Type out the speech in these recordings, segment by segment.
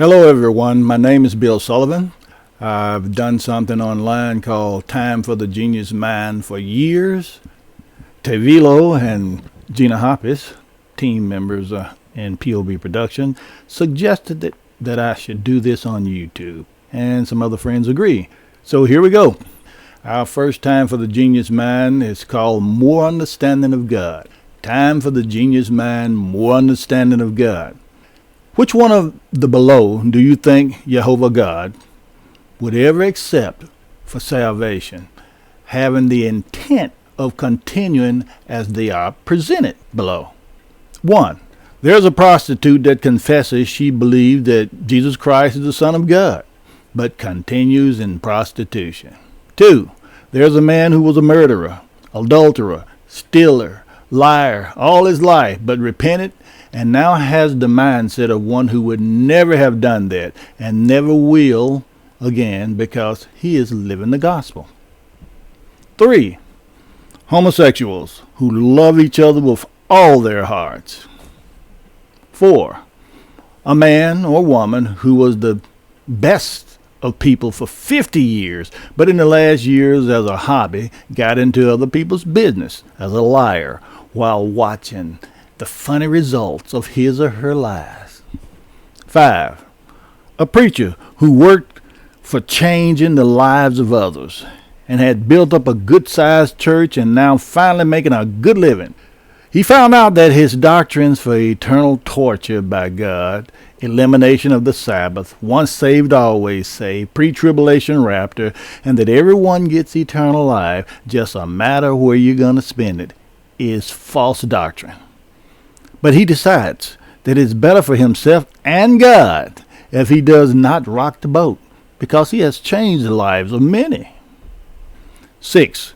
Hello everyone, my name is Bill Sullivan. I've done something online called Time for the Genius Mind for years. Tevilo and Gina Hoppes, team members in POB Production, suggested that I should do this on YouTube, and some other friends agree. So here we go. Our first Time for the Genius Mind is called More Understanding of God. Time for the Genius Mind, More Understanding of God. Which one of the below do you think Jehovah God would ever accept for salvation, having the intent of continuing as they are presented below? 1. There's a prostitute that confesses she believes that Jesus Christ is the Son of God, but continues in prostitution. 2. There's a man who was a murderer, adulterer, stealer, liar all his life, but repented and now has the mindset of one who would never have done that and never will again because he is living the gospel. 3. Homosexuals who love each other with all their hearts. 4. A man or woman who was the best of people for 50 years, but in the last years as a hobby got into other people's business as a liar while watching the funny results of his or her lies. 5. A preacher who worked for changing the lives of others and had built up a good-sized church and now finally making a good living. He found out that his doctrines for eternal torture by God, elimination of the Sabbath, once saved, always saved, pre-tribulation rapture, and that everyone gets eternal life, just a matter where you're going to spend it, is false doctrine. But he decides that it's better for himself and God if he does not rock the boat, because he has changed the lives of many. 6.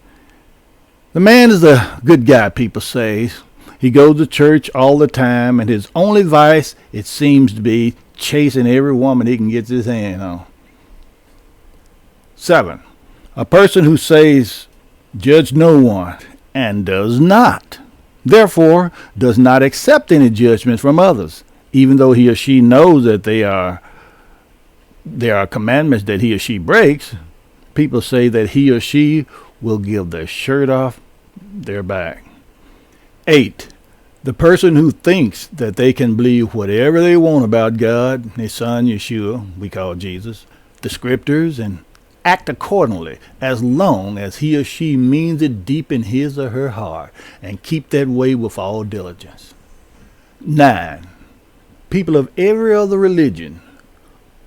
The man is a good guy, people say. He goes to church all the time, and his only vice, it seems to be, chasing every woman he can get his hand on. 7. A person who says, judge no one, and does not. Therefore, does not accept any judgment from others, even though he or she knows that there are commandments that he or she breaks. People say that he or she will give their shirt off their back. 8. The person who thinks that they can believe whatever they want about God, his son Yeshua, we call Jesus, the scriptures, and act accordingly as long as he or she means it deep in his or her heart, and keep that way with all diligence. 9. People of every other religion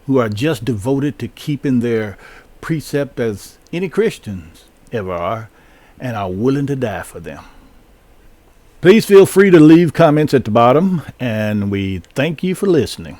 who are just devoted to keeping their precept as any Christians ever are, and are willing to die for them. Please feel free to leave comments at the bottom, and we thank you for listening.